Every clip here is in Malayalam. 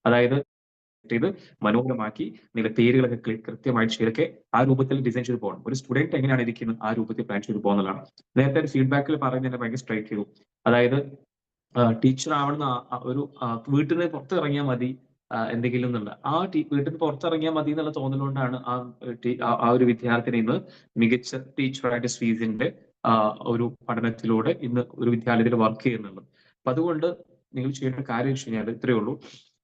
അതായത് ചെയ്ത് മനോഹരമാക്കി നിങ്ങളുടെ പേരുകളൊക്കെ കൃത്യമായിട്ട് ചെയ്തൊക്കെ ആ രൂപത്തിൽ ഡിസൈൻ ചെയ്ത് പോകണം. ഒരു സ്റ്റുഡന്റ് എങ്ങനെയാണ് ഇരിക്കുന്നത് ആ രൂപത്തിൽ പ്ലാൻ ചെയ്ത് പോകുന്നതാണ്. നേരത്തെ ഒരു ഫീഡ്ബാക്കിൽ പറയുന്നത് എന്നെ ഭയങ്കര സ്ട്രൈക്ക് ചെയ്തു. അതായത് ടീച്ചർ ആവണമെന്ന് ഒരു വീട്ടിൽ നിന്ന് പുറത്തിറങ്ങിയാൽ മതി എന്തെങ്കിലും എന്നുള്ള വീട്ടിൽ നിന്ന് പുറത്തിറങ്ങിയാൽ മതി എന്നുള്ള തോന്നലുകൊണ്ടാണ് ആ ഒരു വിദ്യാർത്ഥിനി ഇന്ന് മികച്ച ടീച്ചറായിട്ട് സ്വീസിന്റെ ഒരു പഠനത്തിലൂടെ ഇന്ന് ഒരു വിദ്യാലയത്തിൽ വർക്ക് ചെയ്യുന്നുണ്ട്. അപ്പൊ അതുകൊണ്ട് നിങ്ങൾ ചെയ്യേണ്ട കാര്യം വെച്ച് കഴിഞ്ഞാൽ ഇത്രയേ ഉള്ളൂ.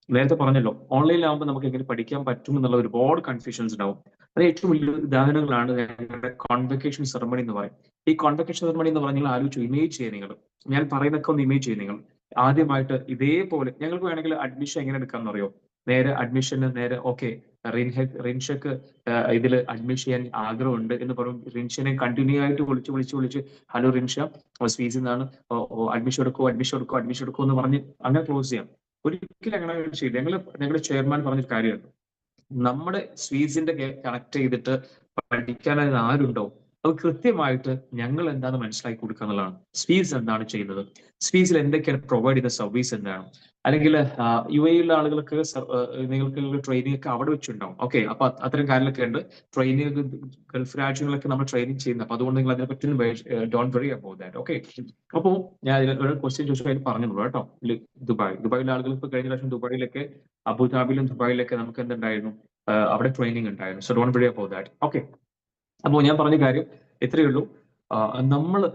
നേരത്തെ പറഞ്ഞല്ലോ, ഓൺലൈനിലാവുമ്പോൾ നമുക്ക് എങ്ങനെ പഠിക്കാൻ പറ്റും എന്നുള്ള ഒരുപാട് കൺഫ്യൂഷൻസ് ഉണ്ടാവും. അത് ഏറ്റവും വലിയ ഉദാഹരണങ്ങളാണ് ഞങ്ങളുടെ കോൺവെക്കേഷൻ സെറമണി എന്ന് പറയും. ഈ കോൺവെക്കേഷൻ സെറമണി എന്ന് പറഞ്ഞാൽ ആലോചിച്ചു ഇമേജ് ചെയ്യുക നിങ്ങൾ. ഞാൻ പറയുന്നൊക്കെ ഒന്ന് ഇമേജ് ചെയ്യുക നിങ്ങൾ. ആദ്യമായിട്ട് ഇതേപോലെ ഞങ്ങൾക്ക് വേണമെങ്കിൽ അഡ്മിഷൻ എങ്ങനെ എടുക്കാമെന്ന് അറിയോ? നേരെ അഡ്മിഷന് നേരെ ഓക്കെ റിൻഷക്ക് ഇതിൽ അഡ്മിഷൻ ചെയ്യാൻ ആഗ്രഹമുണ്ട് എന്ന് പറയും. റിൻഷനെ കണ്ടിന്യൂ ആയിട്ട് വിളിച്ച് ഹലോ റിൻഷ സ്വീസിൽ നിന്നാണ്, അഡ്മിഷൻ എടുക്കൂ എന്ന് പറഞ്ഞ് അങ്ങനെ ക്ലോസ് ചെയ്യാം. ഒരിക്കലും അങ്ങനെ ചെയ്യില്ല. ഞങ്ങളുടെ ചെയർമാൻ പറഞ്ഞൊരു കാര്യമാണ്, നമ്മുടെ സ്വീസിന്റെ കണക്ട് ചെയ്തിട്ട് പഠിക്കാനായി ആരുണ്ടോ അത് കൃത്യമായിട്ട് ഞങ്ങൾ എന്താണെന്ന് മനസ്സിലാക്കി കൊടുക്കുക എന്നുള്ളതാണ്. സ്വീസ് എന്താണ് ചെയ്യുന്നത്, സ്വീസിൽ എന്തൊക്കെയാണ് പ്രൊവൈഡ് ചെയ്യുന്ന സർവീസ് എന്താണ്, അല്ലെങ്കിൽ UAE ആളുകൾക്ക് നിങ്ങൾക്ക് ട്രെയിനിങ് ഒക്കെ അവിടെ വെച്ചിട്ടുണ്ടാവും. ഓക്കെ, അപ്പൊ അത്തരം കാര്യങ്ങളൊക്കെ ഉണ്ട്. ട്രെയിനിങ് ഗൾഫ് രാജ്യങ്ങളൊക്കെ നമ്മൾ ട്രെയിനിങ് ചെയ്യുന്നത്. അപ്പൊ അതുകൊണ്ട് നിങ്ങൾ അതിനെ പറ്റി don't worry about that. Okay, അപ്പോ ഞാൻ ഒരു ക്വസ്റ്റ്യൻ ചോദിച്ചാൽ പറഞ്ഞോളൂ കേട്ടോ. ദുബായിലെ ആളുകൾ ഇപ്പൊ കഴിഞ്ഞ പ്രാവശ്യം ദുബായിലൊക്കെ അബുദാബിയിലും ദുബായിലൊക്കെ നമുക്ക് എന്തുണ്ടായിരുന്നു, അവിടെ ട്രെയിനിങ് ഉണ്ടായിരുന്നു. So don't worry about that. Okay, അപ്പോൾ ഞാൻ പറഞ്ഞ കാര്യം ഇത്രയേ ഉള്ളൂ. നമ്മുടെ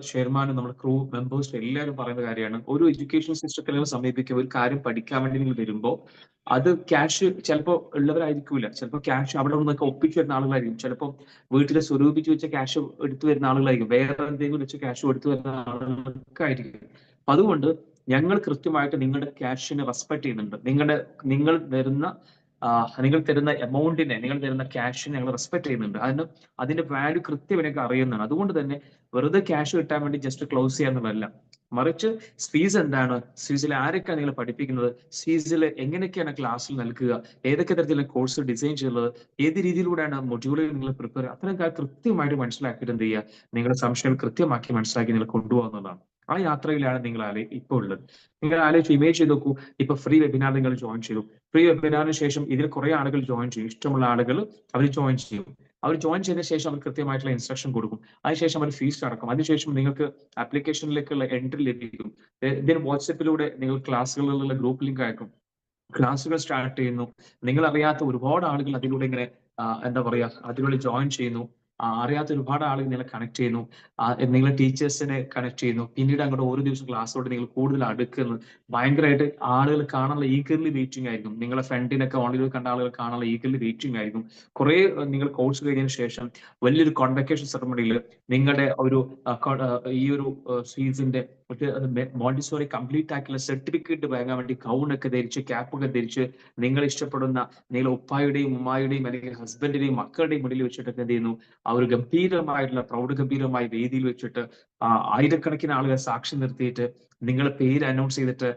ചെയർമാനും നമ്മുടെ ക്രൂ മെമ്പേഴ്സും എല്ലാവരും പറയുന്ന കാര്യമാണ്, ഒരു എഡ്യൂക്കേഷൻ സിസ്റ്റത്തിൽ സമീപിക്കുക, ഒരു കാര്യം പഠിക്കാൻ വേണ്ടി നിങ്ങൾ വരുമ്പോൾ അത് ക്യാഷ് ചിലപ്പോൾ ഉള്ളവരായിരിക്കില്ല, ചിലപ്പോൾ ക്യാഷ് അവിടെ നിന്നൊക്കെ ഒപ്പിച്ചു വരുന്ന ആളുകളായിരിക്കും, ചിലപ്പോൾ വീട്ടിൽ സ്വരൂപിച്ച് വെച്ച ക്യാഷ് എടുത്തു വരുന്ന ആളുകളായിരിക്കും, വേറെ എന്തെങ്കിലും വെച്ച് ക്യാഷ് എടുത്തു വരുന്ന ആളുകളൊക്കെ ആയിരിക്കും. അതുകൊണ്ട് ഞങ്ങൾ കൃത്യമായിട്ട് നിങ്ങളുടെ ക്യാഷിനെ റെസ്പെക്ട് ചെയ്യുന്നുണ്ട്. നിങ്ങൾ തരുന്ന എമൗണ്ടിനെ, നിങ്ങൾ തരുന്ന ക്യാഷിനെ ഞങ്ങൾ റെസ്പെക്ട് ചെയ്യുന്നുണ്ട്. അതിന്റെ വാല്യൂ കൃത്യം എനിക്ക് അറിയുന്നതാണ്. അതുകൊണ്ട് തന്നെ വെറുതെ ക്യാഷ് കിട്ടാൻ വേണ്ടി ജസ്റ്റ് ക്ലോസ് ചെയ്യാന്നുള്ളതല്ല, മറിച്ച് സ്വീസ് എന്താണ്, സ്വീസിൽ ആരൊക്കെയാണ് നിങ്ങൾ പഠിപ്പിക്കുന്നത്, സ്വീസിൽ എങ്ങനെയൊക്കെയാണ് ക്ലാസ്സിൽ നൽകുക, ഏതൊക്കെ തരത്തിലുള്ള കോഴ്സ് ഡിസൈൻ ചെയ്യുന്നത്, ഏത് രീതിയിലൂടെയാണ് മൊഡ്യൂളുകൾ നിങ്ങൾ പ്രിപ്പയർ ചെയ്യുക, അത്തരം കാര്യം കൃത്യമായിട്ട് മനസ്സിലാക്കിയിട്ട് എന്ത് ചെയ്യുക, നിങ്ങളുടെ സംശയം കൃത്യമാക്കി മനസ്സിലാക്കി നിങ്ങൾ കൊണ്ടുപോകുന്നതാണ്. ആ യാത്രയിലാണ് നിങ്ങൾ ഇപ്പോൾ ഉള്ളത്. നിങ്ങൾ ആലോചിച്ച് ഇമേജ് ചെയ്ത് നോക്കൂ. ഇപ്പൊ ഫ്രീ വെബിനാർ നിങ്ങൾ ജോയിൻ ചെയ്തു. ഫ്രീ വെബിനാറിന് ശേഷം ഇതിൽ കുറെ ആളുകൾ ജോയിൻ ചെയ്യും. ഇഷ്ടമുള്ള ആളുകൾ അവർ ജോയിൻ ചെയ്യും. അവർ ജോയിൻ ചെയ്തതിനു ശേഷം അവർ കൃത്യമായിട്ടുള്ള ഇൻസ്ട്രക്ഷൻ കൊടുക്കും. അതിനുശേഷം അവർ ഫീസ് അടക്കും. അതിനുശേഷം നിങ്ങൾക്ക് ആപ്ലിക്കേഷനിലേക്കുള്ള എൻട്രി ലഭിക്കും. ഇതിന് വാട്സപ്പിലൂടെ നിങ്ങൾ ക്ലാസ്സുകളിലുള്ള ഗ്രൂപ്പ് ലിങ്ക് അയക്കും. ക്ലാസ്സുകൾ സ്റ്റാർട്ട് ചെയ്യുന്നു. നിങ്ങൾ അറിയാത്ത ഒരുപാട് ആളുകൾ അതിലൂടെ ഇങ്ങനെ എന്താ പറയാ അതിലൂടെ ജോയിൻ ചെയ്യുന്നു. അറിയാത്ത ഒരുപാട് ആളുകൾ നിങ്ങളെ കണക്ട് ചെയ്യുന്നു. നിങ്ങളെ ടീച്ചേഴ്സിനെ കണക്ട് ചെയ്യുന്നു. പിന്നീട് അങ്ങോട്ട് ഓരോ ദിവസം ക്ലാസ്സിലോട്ട് നിങ്ങൾ കൂടുതൽ അടുക്കുന്നു. ഭയങ്കരമായിട്ട് ആളുകൾ കാണാനുള്ള ഈഗർലി വെയിറ്റിംഗ് ആയിരിക്കും. നിങ്ങളെ ഫ്രണ്ടിനൊക്കെ ഓൺലൈനിൽ കണ്ട ആളുകൾ കാണാനുള്ള ഈഗർലി വെയിറ്റിംഗ് ആയിരിക്കും. കുറെ നിങ്ങൾ കോഴ്സ് കഴിഞ്ഞതിന് ശേഷം വലിയൊരു കോൺവെക്കേഷൻ സെറമണിയിൽ നിങ്ങളുടെ ഈ ഒരു സ്വീസിന്റെ മോണ്ടിസോറി കംപ്ലീറ്റ് ആക്കിയുള്ള സർട്ടിഫിക്കറ്റ് വാങ്ങാൻ വേണ്ടി ഗൗണൊക്കെ ധരിച്ച് ക്യാപ്പൊക്കെ ധരിച്ച് നിങ്ങൾ ഇഷ്ടപ്പെടുന്ന നിങ്ങളുടെ ഉപ്പായുടെയും ഉമ്മായുടെയും അല്ലെങ്കിൽ ഹസ്ബൻഡിന്റെയും മക്കളുടെയും മുന്നിൽ വെച്ചിട്ടൊക്കെ എന്ത് ചെയ്യുന്നു, ആ ഒരു ഗംഭീരമായിട്ടുള്ള പ്രൗഢഗംഭീരമായ വേദിയിൽ വെച്ചിട്ട് ആയിരക്കണക്കിന് ആളുകളെ സാക്ഷി നിർത്തിയിട്ട് നിങ്ങളുടെ പേര് അനൗൺസ് ചെയ്തിട്ട്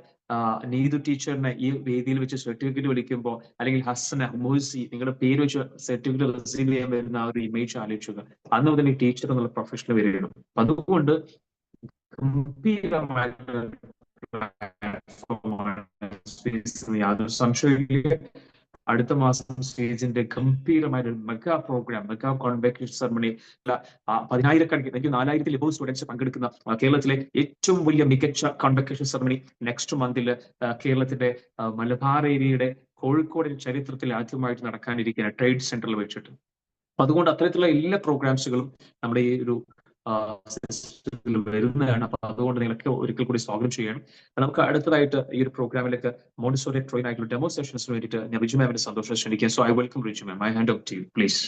നീതു ടീച്ചറിനെ ഈ വേദിയിൽ വെച്ച് സർട്ടിഫിക്കറ്റ് വിളിക്കുമ്പോൾ, അല്ലെങ്കിൽ ഹസന മോസി നിങ്ങളുടെ പേര് വെച്ച് സർട്ടിഫിക്കറ്റ് റിസീവ് ചെയ്യാൻ വരുന്ന ആ ഒരു ഇമേജ് ആലോചിക്കുക. അന്ന് മുതൽ ഈ ടീച്ചർ എന്നുള്ള പ്രൊഫഷണൽ വരികയാണ്. അതുകൊണ്ട് ഗംഭീരമായിട്ടുള്ള യാതൊരു സംശയമില്ല. അടുത്ത മാസം സ്റ്റേജിന്റെ ഗംഭീരമായ ഒരു mega program, mega convocation ceremony, 10,000 4,000 above students പങ്കെടുക്കുന്ന കേരളത്തിലെ ഏറ്റവും വലിയ മികച്ച കോൺവെക്കേഷൻ സെറമണി നെക്സ്റ്റ് മന്തിൽ കേരളത്തിന്റെ മലബാർ ഏരിയയുടെ കോഴിക്കോട് ചരിത്രത്തിൽ ആദ്യമായിട്ട് നടക്കാനിരിക്കുന്ന ട്രേഡ് സെന്ററിൽ വെച്ചിട്ട്. അതുകൊണ്ട് അത്തരത്തിലുള്ള എല്ലാ പ്രോഗ്രാംസുകളും നമ്മുടെ ഈ ഒരു വരുന്നതാണ്. അപ്പൊ അതുകൊണ്ട് നിങ്ങളൊക്കെ ഒരിക്കൽ കൂടി സ്വാഗതം ചെയ്യണം. നമുക്ക് അടുത്തതായിട്ട് ഈ ഒരു പ്രോഗ്രാമിലേക്ക് മോണ്ടിസോറി ട്രെയിൻ ആയിട്ടുള്ള ഡെമോ സെഷൻസിന് വേണ്ടിയിട്ട് ഞാൻ റിജു മാമിന്റെ സന്തോഷം ക്ഷണിക്കുക. So I welcome Riju ma'am. I hand off to you please.